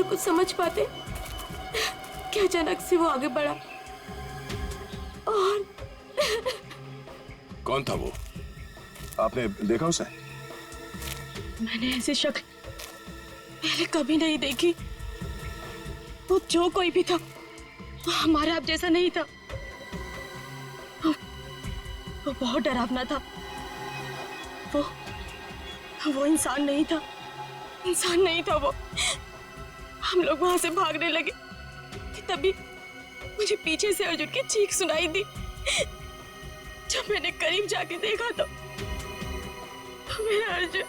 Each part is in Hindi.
कुछ समझ पाते कि अचानक से वो आगे बढ़ा और कौन था वो? आपने देखा उसे? मैंने ऐसी शक्ल पहले कभी नहीं देखी। वो जो कोई भी था वो हमारे आप जैसा नहीं था। वो बहुत डरावना था। वो इंसान नहीं था। इंसान नहीं था वो। हम लोग वहां से भागने लगे कि तभी मुझे पीछे से अर्जुन की चीख सुनाई दी। जब मैंने करीब जाके देखा तो मेरा अर्जुन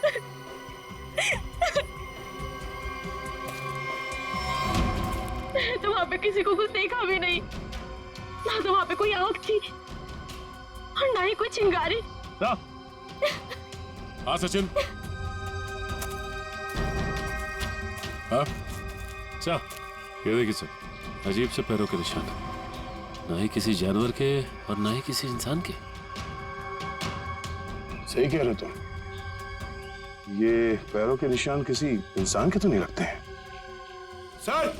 मैंने तो वहां पे किसी को कुछ देखा भी नहीं। ना तो वहां पे कोई आग थी और ना ही कोई चिंगारी। हाँ सचिन। हाँ अच्छा, ये देखिए सर, अजीब से पैरों के निशान, ना ही किसी जानवर के और ना ही किसी इंसान के। सही कह रहे तुम, ये पैरों के निशान किसी इंसान के तो नहीं लगते हैं। सर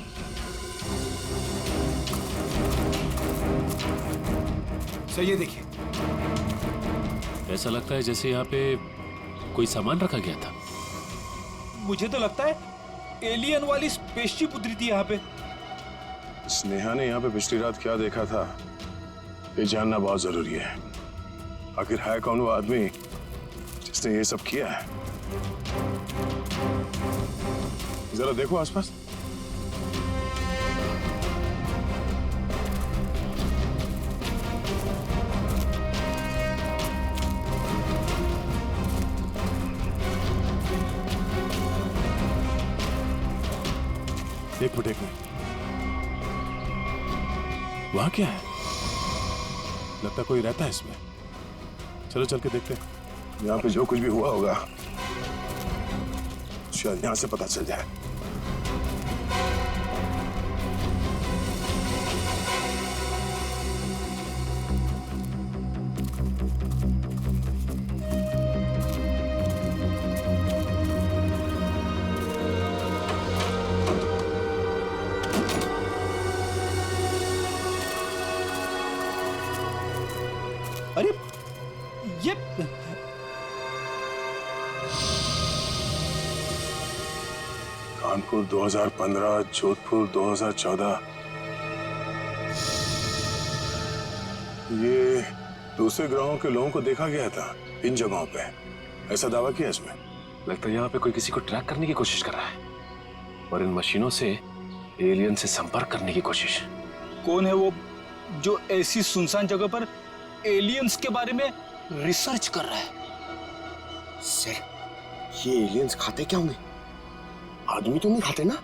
सर ये देखिए, ऐसा लगता है जैसे यहाँ पे कोई सामान रखा गया था। मुझे तो लगता है एलियन वाली स्पेसशिप उतरी थी यहाँ पे। स्नेहा ने यहाँ पे पिछली रात क्या देखा था, ये जानना बहुत जरूरी है। आखिर है कौन वो आदमी जिसने ये सब किया है? जरा देखो आसपास। एक मिनट वहां क्या है? लगता कोई रहता है इसमें। चलो चल के देखते हैं। यहाँ पे जो कुछ भी हुआ होगा शायद यहाँ से पता चल जाए। अरे ये कानपुर 2015, जोधपुर 2014। ये दूसरे ग्रहों के लोगों को देखा गया था इन जगहों पे, ऐसा दावा किया इसमें। लगता है यहाँ पे कोई किसी को ट्रैक करने की कोशिश कर रहा है और इन मशीनों से एलियन से संपर्क करने की कोशिश। कौन है वो जो ऐसी सुनसान जगह पर एलियंस के बारे में रिसर्च कर रहा है? सर, ये एलियंस खाते क्या होंगे? आदमी तो नहीं खाते ना?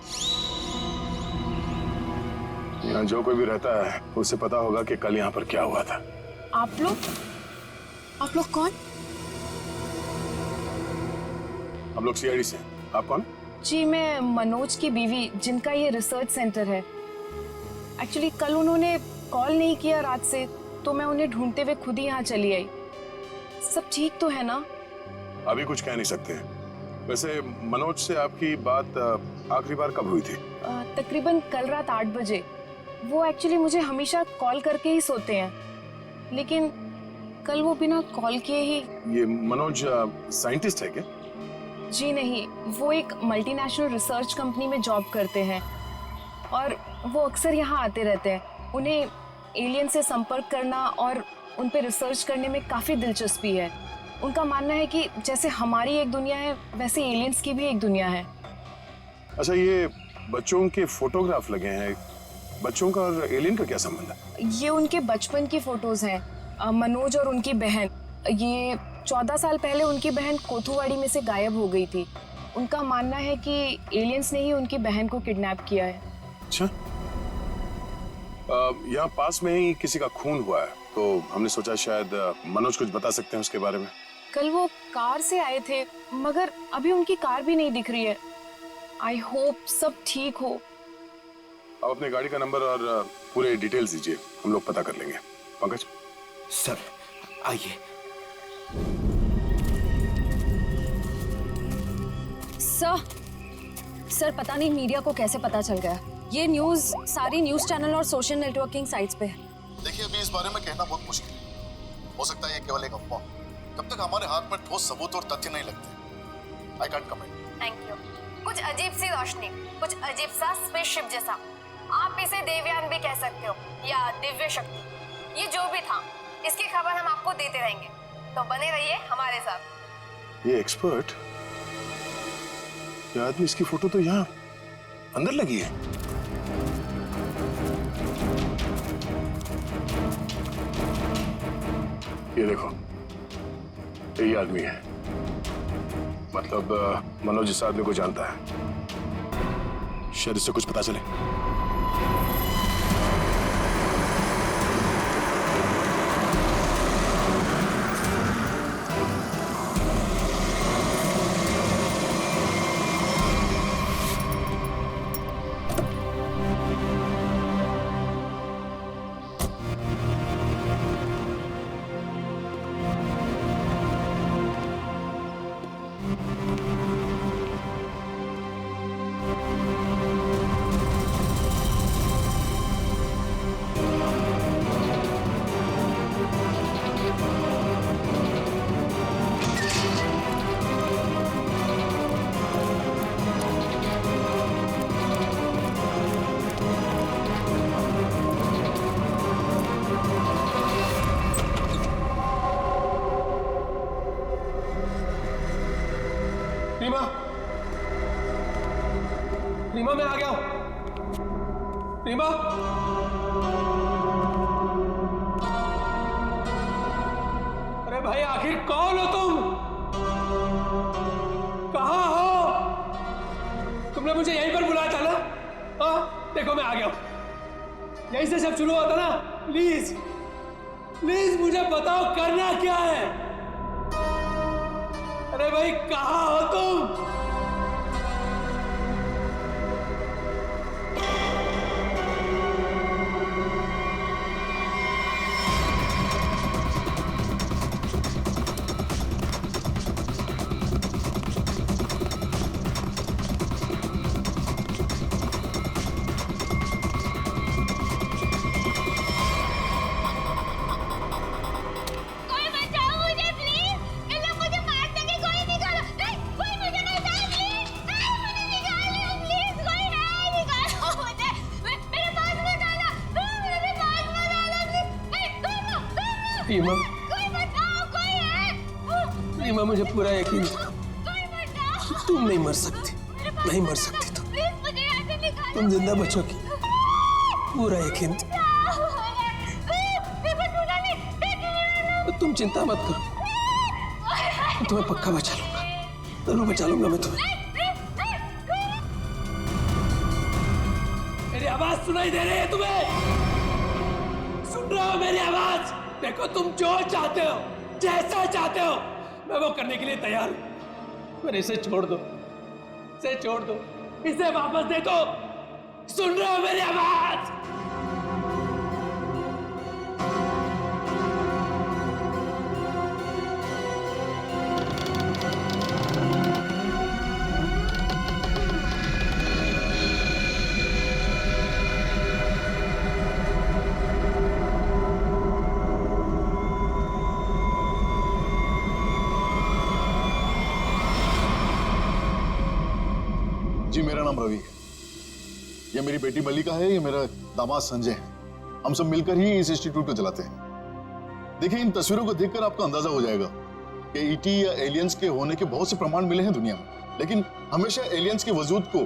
यहाँ जो कोई भी रहता है उसे पता होगा कि कल यहाँ पर क्या हुआ था। आप लोग कौन? हम लोग सीआईडी से। आप कौन? जी, मैं मनोज की बीवी, जिनका ये रिसर्च सेंटर है। एक्चुअली कल उन्होंने कॉल नहीं किया रात से, तो मैं उन्हें ढूंढते हुए खुद ही यहाँ चली आई। सब ठीक तो है ना? अभी कुछ कह नहीं सकते। वैसे मनोज से आपकी बात आखिरी बार कब हुई थी? तकरीबन कल रात 8 बजे। वो एक्चुअली मुझे हमेशा कॉल करके ही सोते हैं, लेकिन कल वो बिना कॉल किए ही। ये मनोज साइंटिस्ट है क्या? जी नहीं, वो एक मल्टीनेशनल रिसर्च कंपनी में जॉब करते हैं और वो अक्सर यहाँ आते रहते हैं। उन्हें एलियन से संपर्क करना और उन पे रिसर्च करने में काफ़ी दिलचस्पी है। उनका मानना है कि जैसे हमारी एक दुनिया है, वैसे एलियंस की भी एक दुनिया है। अच्छा, ये बच्चों के फोटोग्राफ लगे हैं, बच्चों का और एलियन का क्या संबंध है? ये उनके बचपन की फोटोज हैं, मनोज और उनकी बहन। ये 14 साल पहले उनकी बहन कोथुवाड़ी में से गायब हो गई थी। उनका मानना है कि एलियंस ने ही उनकी बहन को किडनैप किया है। अच्छा, यहाँ पास में ही किसी का खून हुआ है, तो हमने सोचा शायद मनोज कुछ बता सकते हैं उसके बारे में। कल वो कार से आए थे, मगर अभी उनकी कार भी नहीं दिख रही है। आई होप सब ठीक हो। आप अपने गाड़ी का नंबर और पूरे डिटेल्स दीजिए, हम लोग पता कर लेंगे। पंकज। सर आइए। सर पता नहीं मीडिया को कैसे पता चल गया। ये न्यूज़ सारी न्यूज़ चैनल और सोशल नेटवर्किंग साइट्स पे है। देखिए अभी इस बारे में कहना बहुत मुश्किल है। हो सकता है ये केवल एक अफवाह। जब तक हमारे हाथ में ठोस सबूत और तथ्य नहीं लगते, I can't comment. Thank you. कुछ अजीब सी रोशनी, कुछ अजीब सा स्पेसशिप जैसा, आप इसे देवयान भी कह सकते हो या दिव्य शक्ति, ये जो भी था इसकी खबर हम आपको देते रहेंगे, तो बने रहिए हमारे साथ। ये एक्सपर्ट, ये आदमी, इसकी फोटो तो यहाँ अंदर लगी है। ये देखो, यही आदमी है। मतलब मनोज इस आदमी को जानता है। शायद इससे कुछ पता चले। रीमा, रीमा मैं आ गया हूं। रीमा, अरे भाई आखिर कौन हो तुम? कहां हो? तुमने मुझे यहीं पर बुलाया था ना? हाँ देखो मैं आ गया हूं। यहीं से सब शुरू हुआ था ना? प्लीज प्लीज मुझे बताओ करना क्या है? अरे भाई कहां हो तुम? रीमा, रीमा मुझे पूरा यकीन था तुम नहीं मर सकती, नहीं मर सकती तुम जिंदा बचोगी, पूरा यकीन था। तो तुम चिंता मत करो, मैं तुम्हें पक्का बचा लूंगा, जरूर बचा लूंगा मैं तुम्हें। मेरी आवाज सुनाई दे रही है तुम्हें? सुन रहे हो मेरी आवाज? देखो तुम जो चाहते हो, जैसा चाहते हो, मैं वो करने के लिए तैयार हूं। पर इसे छोड़ दो, इसे छोड़ दो, इसे वापस दे दो। सुन रहे हो मेरी आवाज? जी मेरा नाम रवि है, ये मेरी बेटी मल्लिका है, ये मेरा दामाद संजय है। हम सब मिलकर ही इस इंस्टीट्यूट को चलाते हैं। देखिए इन तस्वीरों को देखकर आपको अंदाजा हो जाएगा कि ईटी या एलियंस के होने के बहुत से प्रमाण मिले हैं दुनिया में, लेकिन हमेशा एलियंस के वजूद को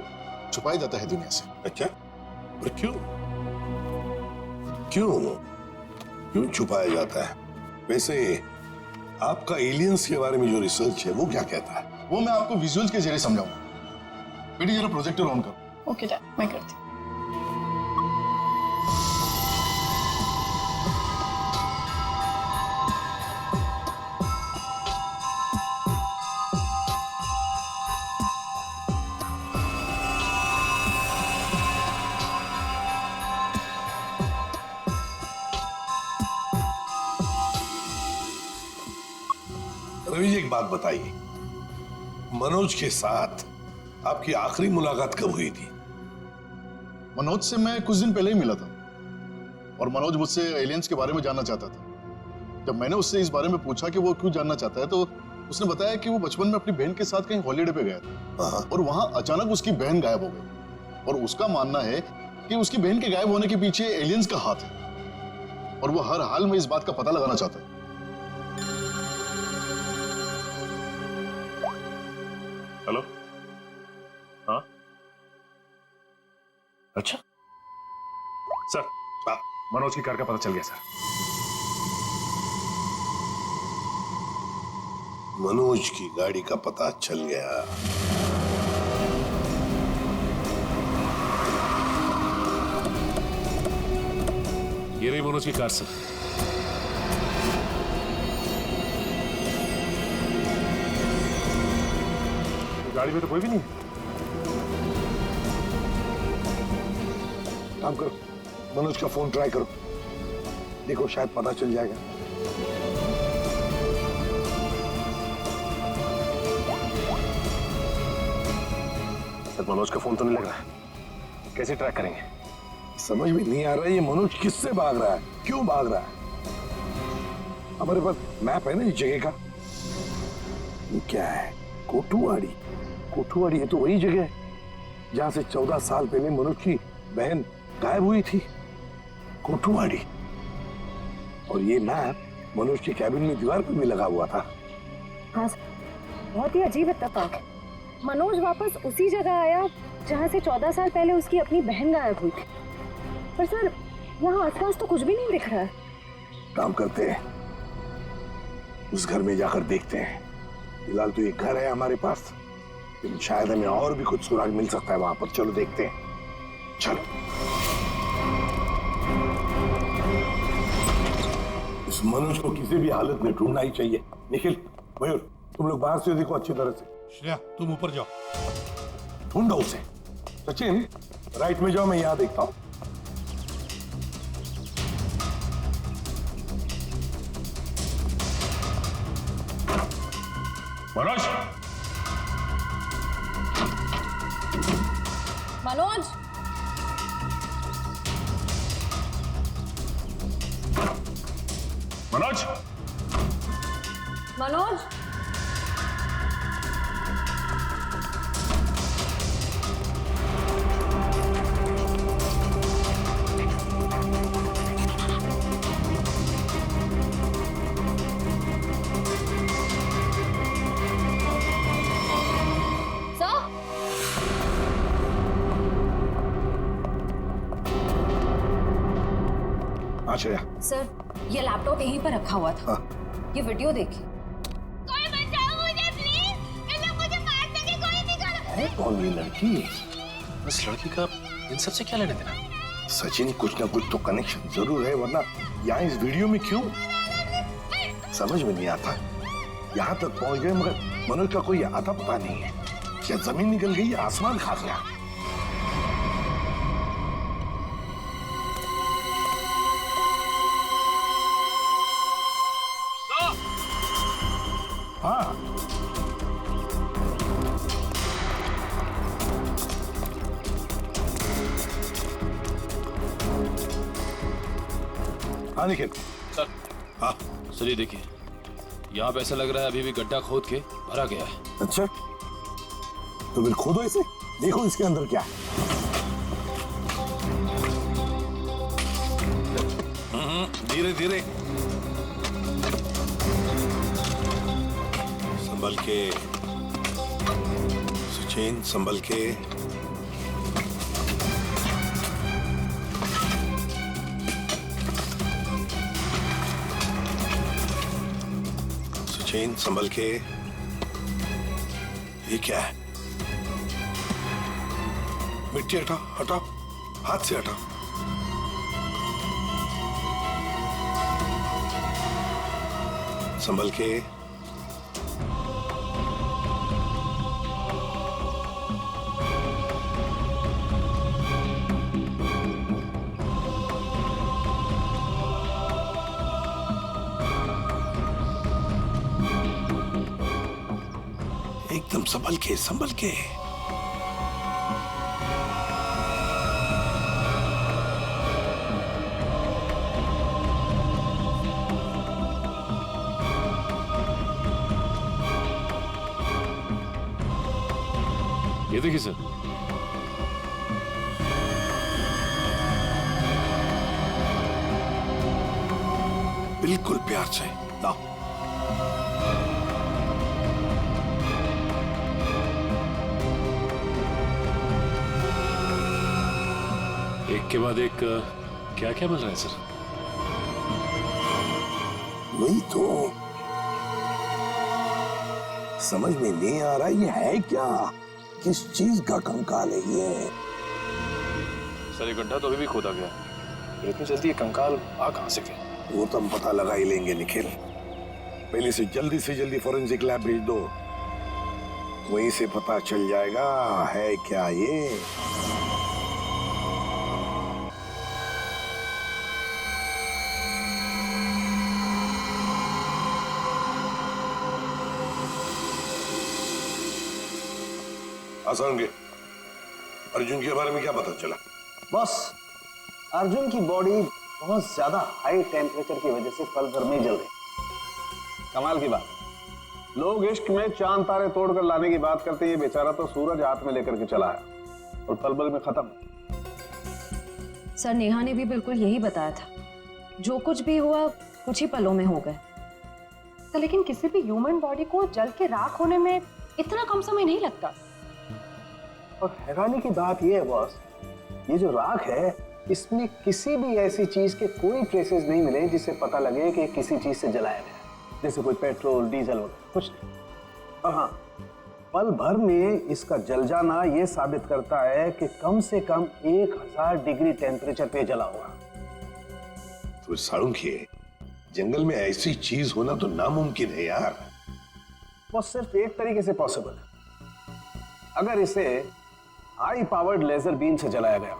छुपाया जाता है दुनिया से। अच्छा, और क्यों क्यों क्यों छुपाया जाता है? वैसे आपका एलियंस के बारे में जो रिसर्च है वो क्या कहता है? वो मैं आपको विजुअल्स के जरिए समझाऊंगा। बेटी जरा प्रोजेक्टर ऑन करो। ओके डैड, मैं करती हूँ। रवि जी एक बात बताइए, मनोज के साथ आपकी आखिरी मुलाकात कब हुई थी? मनोज से मैं कुछ दिन पहले ही मिला था और मनोज मुझसे एलियंस के बारे में जानना चाहता था। जब मैंने उससे इस बारे में पूछा कि वो क्यों जानना चाहता है तो उसने बताया कि वो बचपन में अपनी बहन के साथ कहीं हॉलीडे पे गया था और वहां अचानक उसकी बहन गायब हो गई और उसका मानना है कि उसकी बहन के गायब होने के पीछे एलियंस का हाथ है और वो हर हाल में इस बात का पता लगाना चाहता है। हेलो, हाँ, अच्छा सर, मनोज की कार का पता चल गया सर। मनोज की गाड़ी का पता चल गया। ये रही मनोज की कार सर। गाड़ी में तो कोई भी नहीं है। काम करो, मनोज का फोन ट्राई करो, देखो शायद पता चल जाएगा। सर मनोज का फोन तो नहीं लग रहा है, कैसे ट्रैक करेंगे? समझ में नहीं आ रहा है ये मनोज किससे भाग रहा है, क्यों भाग रहा है। हमारे पास मैप है ना इस जगह का। ये क्या है? कोठुवाड़ी। कोठुवाड़ी है तो वही जगह है जहां से 14 साल पहले मनोज की बहन गायब हुई थी। कोठुवाड़ी। और ये मैप मनोज के कैबिन में दीवार पर भी लगा हुआ था। हाँ सर, बहुत ही अजीब इत्तेफाक। मनोज वापस उसी जगह आया जहाँ से 14 साल पहले उसकी अपनी बहन गायब हुई थी। पर सर यहाँ आसपास तो कुछ भी नहीं दिख रहा है। काम करते हैं, उस घर में जाकर देखते हैं। फिलहाल तो ये घर है हमारे पास, लेकिन शायद हमें और भी कुछ सुराग मिल सकता है वहां पर। चलो देखते हैं, चलो। इस मनोज को किसी भी हालत में ढूंढना ही चाहिए। निखिल, मयूर, तुम लोग बाहर से देखो अच्छी तरह से। श्रेया, तुम ऊपर जाओ, ढूंढो उसे। सचिन, राइट में जाओ, मैं यहां देखता हूं। मनोज, मनोज, मनोज, मनोज, श्रेया, सर ये लैपटॉप यहीं पर रखा हुआ था। ये वीडियो देखिए। कोई बचाओ मुझे प्लीज, इन लोग मुझे मार देंगे, कोई निकालो। है कौन ये लड़की? इस लड़की का इन सब से क्या लेना देना? सचिन, कुछ ना कुछ तो कनेक्शन जरूर है, वरना यहाँ इस वीडियो में क्यों? समझ में नहीं आता। यहाँ तक पहुंच गए मगर मनोज का कोई आता पता नहीं है। क्या जमीन निकल गई, आसमान खा गया? हाँ, हाँ निखिल। सर, हाँ सर ये देखिए, यहाँ पे ऐसा लग रहा है अभी भी गड्ढा खोद के भरा गया है। अच्छा, तो फिर खोदो इसे, देखो इसके अंदर क्या है। धीरे धीरे, संभल के सचिन, संभल के। सचिन, संभल के। ये क्या है? मिट्टी हटाओ, हटाओ, हाथ से हटाओ। संभल के। एकदम संभल के, संभल के। ये देखिए सर। बिल्कुल प्यार से लाओ। एक के बाद एक क्या क्या मिल रहा है सर? वही तो समझ में नहीं आ रहा ये है क्या, किस चीज का कंकाल है ये? सर ये गड्ढा तो अभी भी खोदा गया, इतनी जल्दी ये कंकाल आ कहां से गया? वो तो हम पता लगा ही लेंगे निखिल। पहले से जल्दी फॉरेंसिक लैब भेज दो, वहीं से पता चल जाएगा है क्या ये। आसान के अर्जुन के बारे में क्या पता चला? बॉस, अर्जुन की बॉडी बहुत ज्यादा हाई टेम्परेचर की वजह से पल भर में जल गई। कमाल की बात, लोग इश्क में चांद तारे तोड़कर लाने की बात करते हैं, ये बेचारा तो सूरज हाथ में लेकर के चला आया और पल भर में खत्म। सर नेहा ने भी बिल्कुल यही बताया था, जो कुछ भी हुआ कुछ ही पलों में हो गए। तो लेकिन किसी भी ह्यूमन बॉडी को जल के राख होने में इतना कम समय नहीं लगता। और हैरानी की बात यह है बॉस, ये जो राख है इसमें किसी भी ऐसी चीज के कोई ट्रेसेस नहीं मिले जिससे पता लगे कि किसी चीज से जलाया गया, जैसे कोई पेट्रोल डीजल वगैरह कुछ नहीं। और हाँ, पल भर में इसका जल जाना यह साबित करता है कि कम से कम 1000 डिग्री टेम्परेचर पे जला होगा। तो साळुंखे, जंगल में ऐसी चीज होना तो नामुमकिन है यार। वो सिर्फ एक तरीके से पॉसिबल है, अगर इसे हाई पावर्ड लेजर बीम से जलाया गया।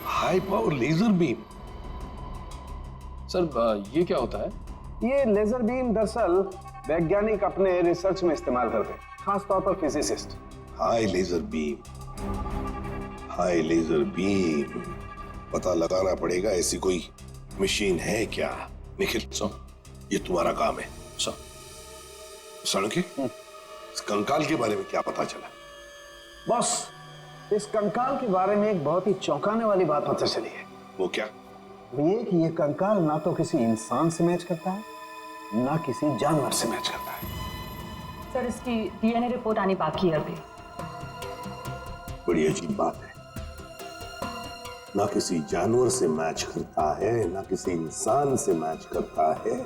High power laser beam? Sir ये क्या होता है? ये लेजर बीम दरअसल वैज्ञानिक अपने रिसर्च में इस्तेमाल करते हैं, खासतौर पर physicist. High laser beam, high laser beam, पता लगाना पड़ेगा ऐसी कोई मशीन है क्या। निखिल ये तुम्हारा काम है। साळुंखे, इस कंकाल के बारे में क्या पता चला? बॉस, इस कंकाल के बारे में एक बहुत ही चौंकाने वाली बात पता चली है। वो क्या? वो ये कि ये कंकाल ना तो किसी इंसान से मैच करता है, ना किसी जानवर से मैच करता है। सर इसकी डीएनए रिपोर्ट आनी बाकी है अभी। बड़ी अजीब बात है, ना किसी जानवर से मैच करता है, ना किसी इंसान से मैच करता है।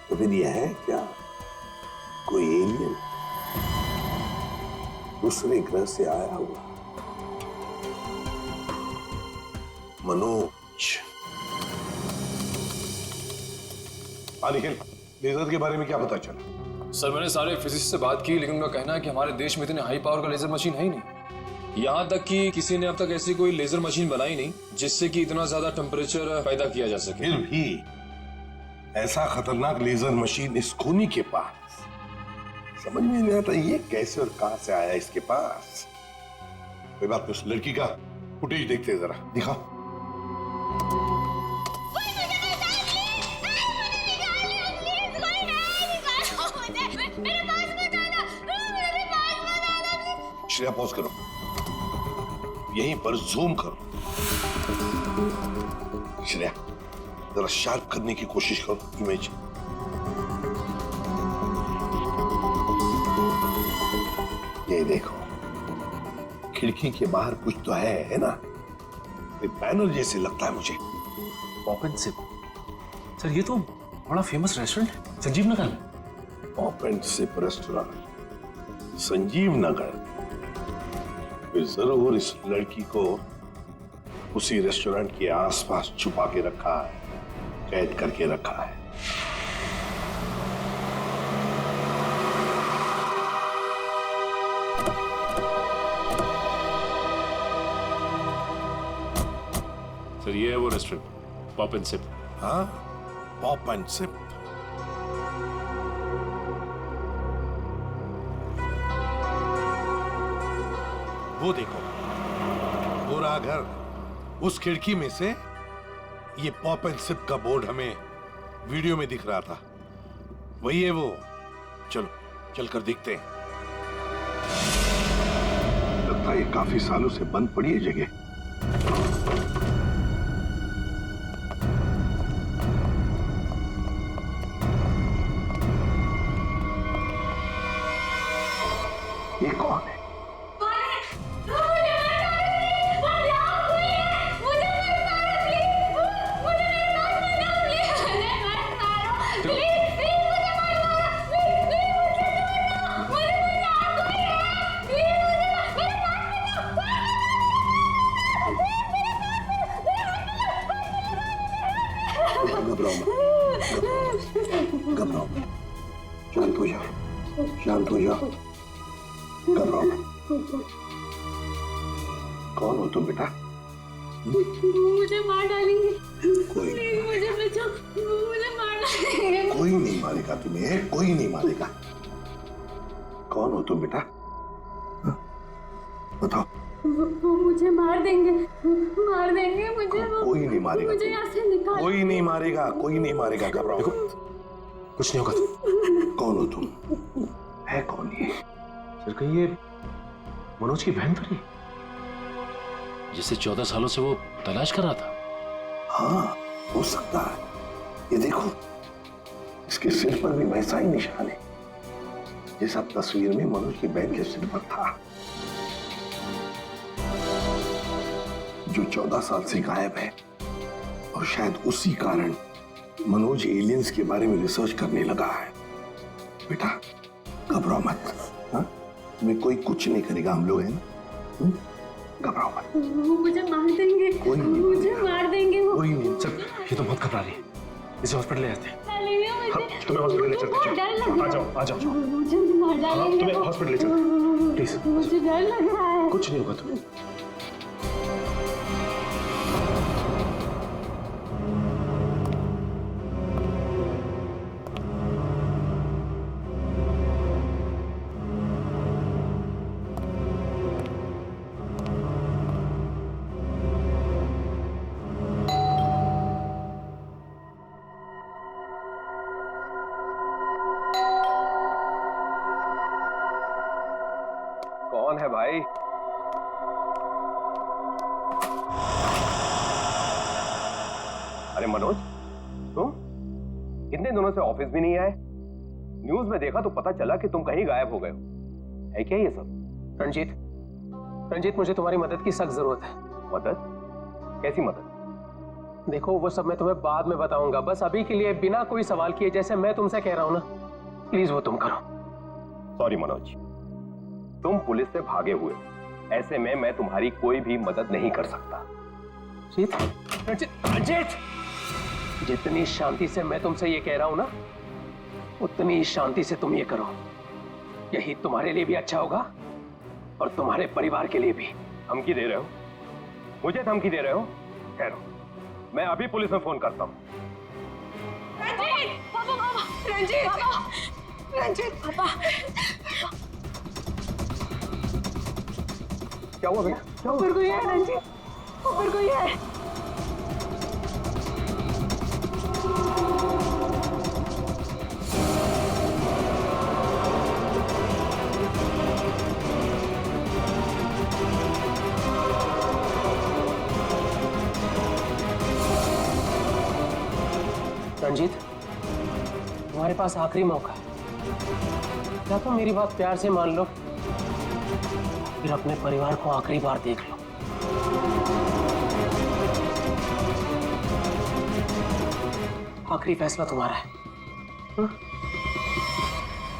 तो फिर यह है क्या, कोई एलियन दूसरे ग्रह से आया हुआ? मनोज, निखिल, लेजर के बारे में क्या पता चला? सर मैंने सारे फिजिसिस्ट से बात की, लेकिन उनका कहना है कि हमारे देश में इतने हाई पावर का लेजर मशीन है ही नहीं। यहाँ तक कि किसी ने अब तक ऐसी कोई लेजर मशीन बनाई नहीं जिससे कि इतना ज्यादा टेम्परेचर पैदा किया जा सके। फिर भी ऐसा खतरनाक लेजर मशीन इस खूनी के पास, समझ में नहीं आता ये कैसे और कहां से आया इसके पास। कोई बात नहीं, उस लड़की का फुटेज देखते हैं जरा, दिखाओ। श्रेया पॉज करो, यहीं पर जूम करो। श्रेया जरा शार्प करने की कोशिश करो इमेज। ये देखो, खिड़की के बाहर कुछ तो है ना? बैनर जैसे लगता है मुझे। Open SIP. सर ये तो बड़ा फेमस रेस्टोरेंट है संजीव नगर में। ओपन सिप रेस्टोरेंट संजीव नगर? फिर जरूर इस लड़की को उसी रेस्टोरेंट के आसपास छुपा के रखा है, कैद करके रखा है। सर ये है वो रेस्टोरेंट, पॉप एंड सिप। हाँ, पॉप एंड सिप। वो देखो, पूरा घर, उस खिड़की में से ये पॉप एंड सिप का बोर्ड हमें वीडियो में दिख रहा था। वही है वो। चलो चलकर देखते हैं। लगता है ये काफी सालों से बंद पड़ी है जगह। ये कौन है? घबराओ, शांत हो जाओ, शांत हो जाओ, घबराओ। कौन हो तुम बेटा? मुझे मार डालेंगे। कोई मुझे बचाओ, मुझे मार डालेंगे। कोई नहीं मारेगा तुम्हें, कोई नहीं मारेगा। कौन हो तुम बेटा? बताओ। वो मुझे मार देंगे मुझे। कोई नहीं मारेगा, मुझे यहाँ से निकाल। कोई नहीं मारेगा, कोई नहीं मारेगा। घबराओ, कुछ नहीं होगा। कौन हो तुम? है कौन ये? सर कहीं ये मनोज की बहन तो नहीं, जिसे 14 सालों से वो तलाश कर रहा था? हाँ, हो सकता है। ये देखो, इसके सिर पर भी वैसा ही निशान है जैसा तस्वीर में मनोज की बहन के सिर पर था, जो 14 साल से गायब है। और शायद उसी कारण मनोज एलियंस के बारे में रिसर्च करने लगा है। बेटा घबराओ मत, हाँ? तुम्हें कोई कुछ नहीं करेगा, हम लोग हैं ना। घबराओ मत। वो मुझे मार देंगे, कोई नहीं, मुझे मार देंगे वो। कोई नहीं। सर ये तो बहुत घबरा रही है, इसे हॉस्पिटल ले जाते हैं। तुम्हें हॉस्पिटल ले चलते हैं। आ जाओ, आ जाओ। मुझे मार डालेंगे। तुम्हें हॉस्पिटल ले चलते हैं, प्लीज। मुझे डर लग रहा है। कुछ नहीं होगा तुम्हें। कौन है भाई? अरे मनोज, तुम कितने दिनों से ऑफिस भी नहीं आए? न्यूज में देखा तो पता चला कि तुम कहीं गायब हो गए हो। है क्या ये सब? रंजीत मुझे तुम्हारी मदद की सख्त जरूरत है। मदद? कैसी मदद? देखो वो सब मैं तुम्हें बाद में बताऊंगा, बस अभी के लिए बिना कोई सवाल किए जैसे मैं तुमसे कह रहा हूं ना, प्लीज वो तुम करो। सॉरी मनोज, तुम पुलिस से भागे हुए हो, ऐसे में मैं तुम्हारी कोई भी मदद नहीं कर सकता। रंजीत, जितनी शांति से मैं तुमसे ये कह रहा हूं ना, उतनी शांति से तुम ये करो। यही तुम्हारे लिए भी अच्छा होगा और तुम्हारे परिवार के लिए भी। धमकी दे रहे हो? मुझे धमकी दे रहे हो? ठहरो, मैं अभी पुलिस में फोन करता हूँ। रंजीत, पापा, रंजीत, रंजीत, पापा। क्या हुआ बेटा? ऊपर कोई है रंजीत, ऊपर कोई है। रंजीत, तुम्हारे पास आखिरी मौका है, क्या तुम मेरी बात प्यार से मान लो, फिर अपने परिवार को आखिरी बार देख लो। आखिरी फैसला तुम्हारा है। हा?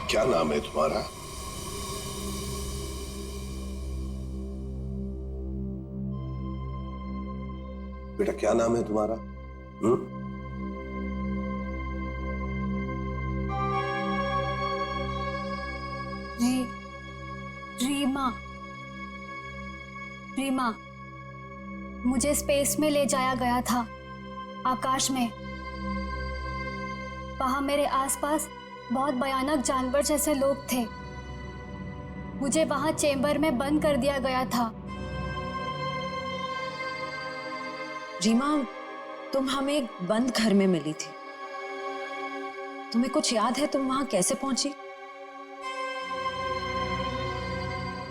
क्या नाम है तुम्हारा? बेटा क्या नाम है तुम्हारा? रीमा। रीमा, मुझे स्पेस में ले जाया गया था, आकाश में। वहां मेरे आसपास बहुत भयानक जानवर जैसे लोग थे। मुझे वहां चेंबर में बंद कर दिया गया था। रीमा, तुम हमें एक बंद घर में मिली थी। तुम्हें कुछ याद है तुम वहां कैसे पहुंची?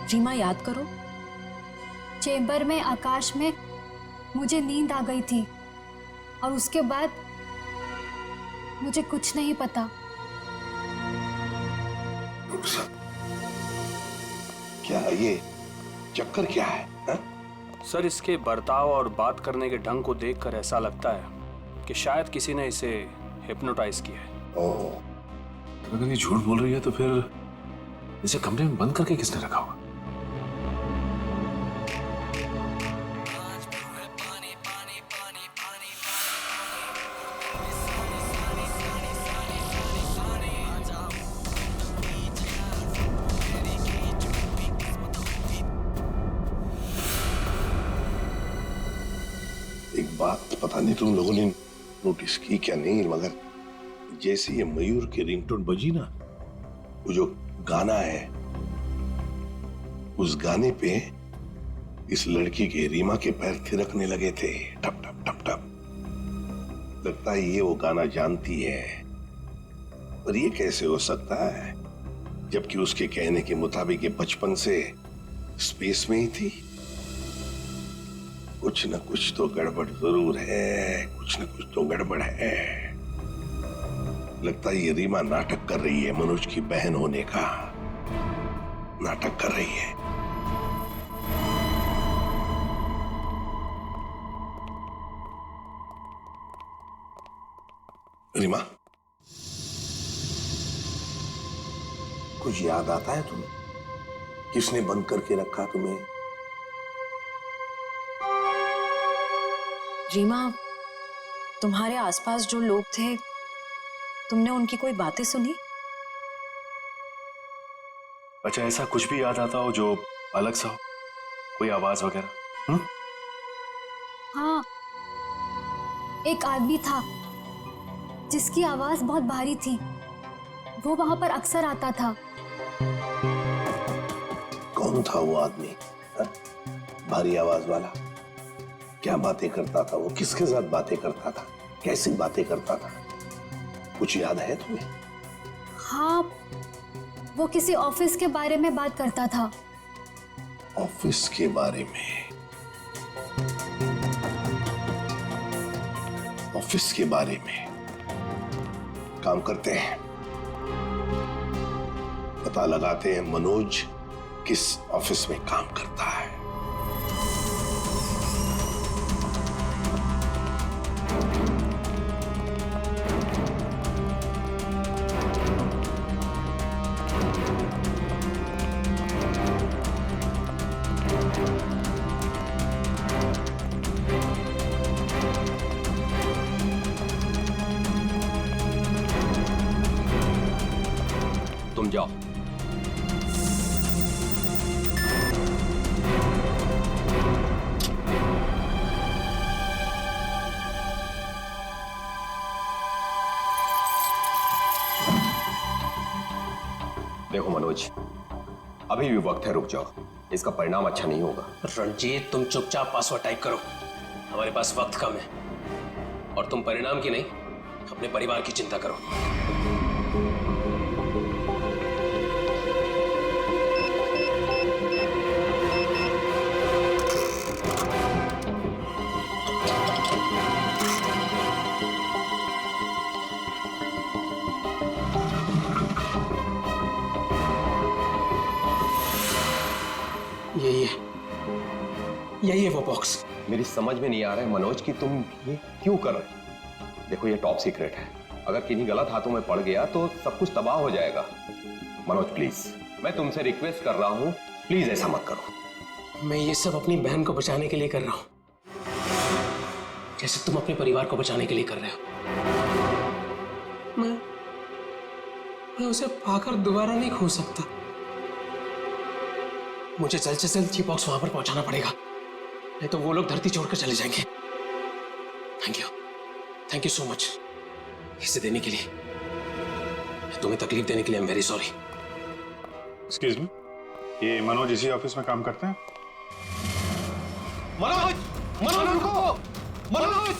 रीमा याद करो, चेंबर में आकाश में मुझे नींद आ गई थी और उसके बाद मुझे कुछ नहीं पता। क्या ये चक्कर क्या है हा? सर, इसके बर्ताव और बात करने के ढंग को देखकर ऐसा लगता है कि शायद किसी ने इसे हिप्नोटाइज किया है। अगर ये झूठ बोल रही है तो फिर इसे कमरे में बंद करके किसने रखा होगा? एक बात पता नहीं तुम लोगों ने नोटिस की क्या नहीं, मगर जैसे ये मयूर की रिंगटोन बजी ना, वो जो गाना है उस गाने पे इस लड़की के रीमा के पैर थिरकने लगे थे, टप टप टप टप। लगता है ये वो गाना जानती है, पर ये कैसे हो सकता है जबकि उसके कहने के मुताबिक ये बचपन से स्पेस में ही थी। कुछ न कुछ तो गड़बड़ जरूर है, कुछ न कुछ तो गड़बड़ है। लगता है ये रीमा नाटक कर रही है, मनोज की बहन होने का नाटक कर रही है। रीमा, कुछ याद आता है तुम्हें? किसने बंद करके रखा तुम्हें? रीमा, तुम्हारे आसपास जो लोग थे, तुमने उनकी कोई बातें सुनी? अच्छा, ऐसा कुछ भी याद आता हो जो अलग सा हो, कोई आवाज वगैरह? हाँ, एक आदमी था जिसकी आवाज बहुत भारी थी। वो वहां पर अक्सर आता था। कौन था वो आदमी? हा? भारी आवाज वाला? क्या बातें करता था वो? किसके साथ बातें करता था? कैसी बातें करता था? कुछ याद है तुम्हें? हाँ, वो किसी ऑफिस के बारे में बात करता था। ऑफिस के बारे में? ऑफिस के बारे में? काम करते हैं, पता लगाते हैं मनोज किस ऑफिस में काम करता है। तुम जाओ। देखो मनोज, अभी भी वक्त है, रुक जाओ, इसका परिणाम अच्छा नहीं होगा। रणजीत, तुम चुपचाप पासवर्ड टाइप करो, हमारे पास वक्त कम है। और तुम परिणाम की नहीं, अपने परिवार की चिंता करो। यही है वो बॉक्स। मेरी समझ में नहीं आ रहा है मनोज कि तुम ये क्यों कर रहे हो। देखो, ये टॉप सीक्रेट है, अगर किन्हीं गलत हाथों में पड़ गया तो सब कुछ तबाह हो जाएगा। मनोज प्लीज, मैं तुमसे रिक्वेस्ट कर रहा हूं, प्लीज ऐसा मत करो। मैं ये सब अपनी बहन को बचाने के लिए कर रहा हूं, जैसे तुम अपने परिवार को बचाने के लिए कर रहे हो। मैं उसे पाकर दोबारा नहीं खो सकता। मुझे जल्द से जल्द ये बॉक्स वहां पर पहुंचाना पड़ेगा, नहीं तो वो लोग धरती छोड़कर चले जाएंगे। थैंक यू सो मच इसे देने के लिए, तुम्हें तकलीफ देने के लिए। I am very sorry. Excuse me, ये मनोज इसी ऑफिस में काम करते हैं? मनोज, मनोज रुको, मनोज!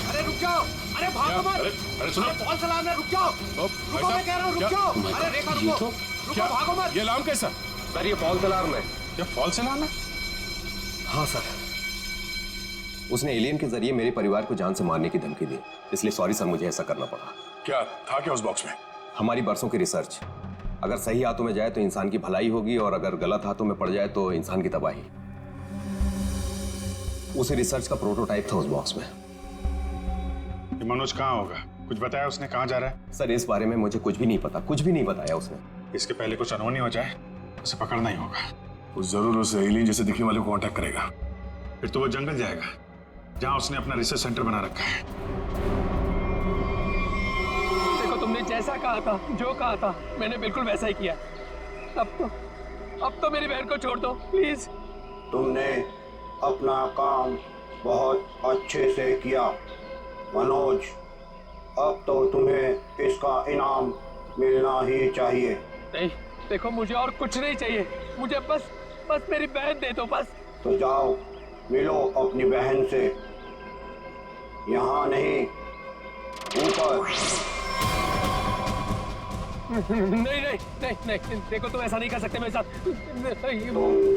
अरे रुक जाओ, अरे भागो मत! अरे सुनो, कॉल चलाना, रुक जाओ, रुको, मैं कह रहा हूँ रुक जाओ। अरे रेखा रुको, रुको, भागो मत! ये अलार्म कैसा? सर ये फॉल्स अलार्म है। ये फॉल्स अलार्म है? हाँ सर, उसने एलियन के जरिए मेरे परिवार को जान से मारने की धमकी दी, इसलिए सॉरी सर, मुझे ऐसा करना पड़ा। क्या था क्या उस बॉक्स में? हमारी बरसों की रिसर्च। अगर सही हाथों में जाए तो इंसान की भलाई होगी, और अगर गलत हाथों में पड़ जाए तो इंसान की तबाही। उसी रिसर्च का प्रोटोटाइप था उस बॉक्स में। ये मनोज कहाँ होगा? कुछ बताया उसने कहाँ जा रहा है? सर इस बारे में मुझे कुछ भी नहीं पता, कुछ भी नहीं बताया उसने। इसके पहले कुछ अनहोनी हो जाए उसे पकड़ना ही होगा। वो जरूर उस एलियन जैसे दिखने वाले को कांटेक्ट करेगा, फिर तो वो जंगल जाएगा जहां उसने अपना रिसर्च सेंटर बना रखा है। देखो तुमने जैसा कहा था, जो कहा था, मैंने बिल्कुल वैसा ही किया। अब तो मेरी बहन को छोड़ दो प्लीज। तुमने अपना काम बहुत अच्छे से किया मनोज, अब तो तुम्हें इसका इनाम मिलना ही चाहिए। नहीं देखो, मुझे और कुछ नहीं चाहिए, मुझे बस मेरी बहन दे दो बस। तो जाओ मिलो अपनी बहन से, यहाँ नहीं ऊपर। नहीं, देखो तुम ऐसा नहीं कर सकते मेरे साथ। तुम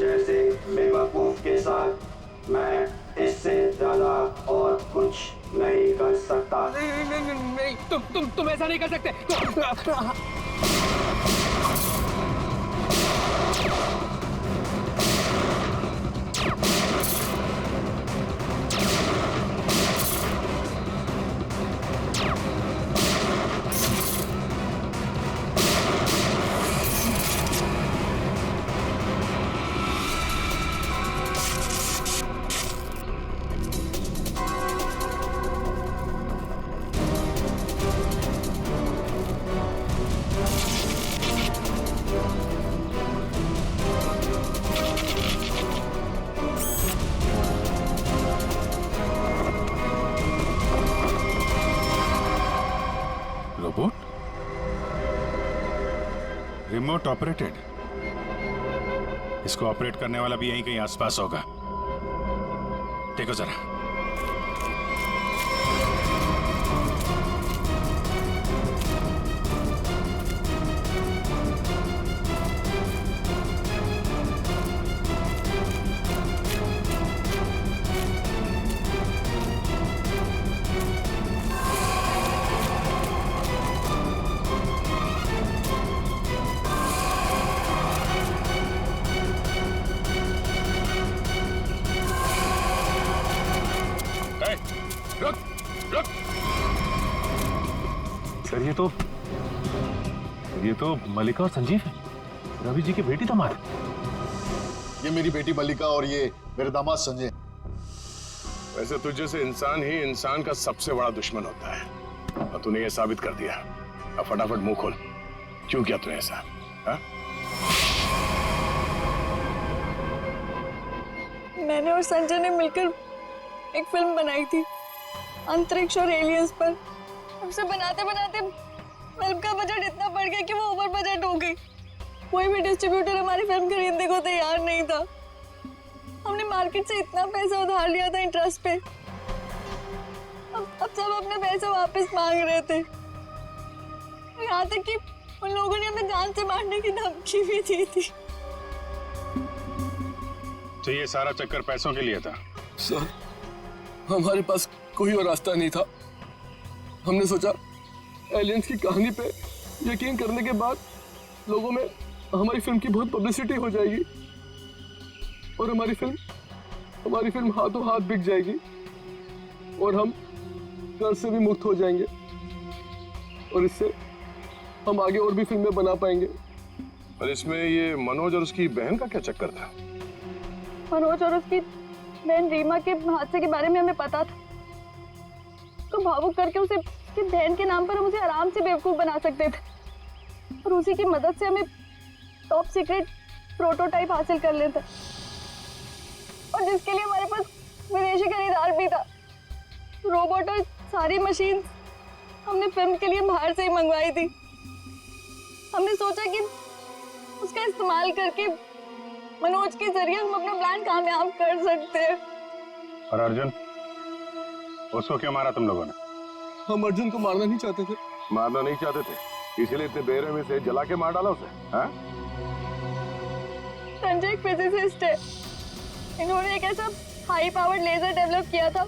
जैसे बेवकूफ के साथ मैं इससे ज्यादा और कुछ नहीं कर सकता। नहीं, तुम ऐसा नहीं कर सकते। Remote operated? इसको ऑपरेट करने वाला भी यहीं कहीं आसपास होगा। देखो जरा। सर ये तो मल्लिका और संजीव है, रवि जी की बेटी दामाद। ये मेरी बेटी मल्लिका और ये मेरे दामाद संजय। वैसे तुझ जैसे इंसान ही इंसान का सबसे बड़ा दुश्मन होता है, और तूने ये साबित कर दिया। अब फटाफट मुंह खोल, क्यों किया तूने ऐसा? हा? मैंने और संजय ने मिलकर एक फिल्म बनाई थी अंतरिक्ष और एलियंस पर। उसे बनाते बनाते फिल्म का बजट इतना बढ़ गया कि वो ओवर बजट हो गई। कोई भी डिस्ट्रीब्यूटर हमारी फिल्म खरीदने को तैयार नहीं था। हमने मार्केट से इतना पैसा उधार लिया था इंटरेस्ट पे। अब सब अपने पैसे वापस मांग रहे थे। यहाँ तक कि उन लोगों ने हमें जान से मारने की धमकी भी दी थी। तो ये सारा चक्कर पैसों के लिए था? सर हमारे पास कोई और रास्ता नहीं था। हमने सोचा एलियंस की कहानी पे यकीन करने के बाद लोगों में हमारी फिल्म की बहुत पब्लिसिटी हो जाएगी और हमारी फिल्म हाथों हाथ बिक जाएगी और हम कर्ज से भी मुक्त हो जाएंगे और इससे हम आगे और भी फिल्में बना पाएंगे। और इसमें ये मनोज और उसकी बहन का क्या चक्कर था? मनोज और उसकी बहन रीमा के हादसे के बारे में हमें पता था, तो भावुक करके उसे उसकी बहन के नाम पर हम उसे आराम से बेवकूफ बना सकते थे और उसी की मदद से हमें टॉप सीक्रेट प्रोटोटाइप हासिल कर लेते, और जिसके लिए हमारे पास विदेशी खरीदार भी था। रोबोट और सारी मशीन हमने फिल्म के लिए बाहर से ही मंगवाई थी। हमने सोचा कि उसका इस्तेमाल करके मनोज के जरिए हम अपना प्लान कामयाब कर सकते हैं। और अर्जुन, उसको क्यों मारा तुम लोगों ने? हम अर्जुन को मारना नहीं चाहते थे। मारना नहीं चाहते थे, इसीलिए इतने बेरहमी से जला के मार डाला उसे? हाँ? संजय एक फिजिसिस्ट है। इन्होंने एक ऐसा हाई पावर्ड लेजर डेवलप किया था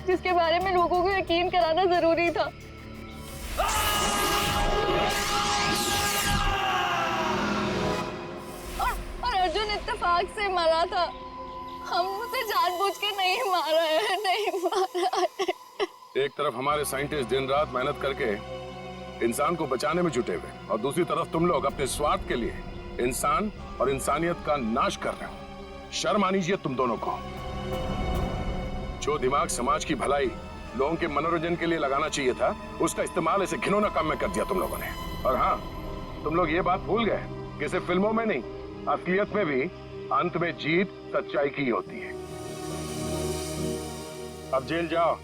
जिसके बारे में लोगों को यकीन कराना जरूरी था। और अर्जुन इत्तेफाक से मरा था। हम उसे जानबूझ के नहीं मारा है, नहीं मारा है। एक तरफ हमारे साइंटिस्ट दिन रात मेहनत करके इंसान को बचाने में जुटे हुए, और दूसरी तरफ तुम लोग अपने स्वार्थ के लिए इंसान और इंसानियत का नाश कर रहे हो। शर्म आनी चाहिए तुम दोनों को। जो दिमाग समाज की भलाई, लोगों के मनोरंजन के लिए लगाना चाहिए था, उसका इस्तेमाल ऐसे घिनौना काम में कर दिया तुम लोगों ने। और हाँ, तुम लोग ये बात भूल गए कि सिर्फ फिल्मों में नहीं, असलियत में भी अंत में जीत सच्चाई की होती है। अब जेल जाओ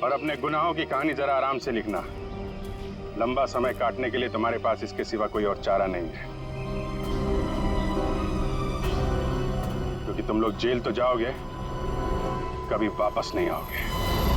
और अपने गुनाहों की कहानी जरा आराम से लिखना। लंबा समय काटने के लिए तुम्हारे पास इसके सिवा कोई और चारा नहीं है, क्योंकि तुम लोग जेल तो जाओगे, कभी वापस नहीं आओगे।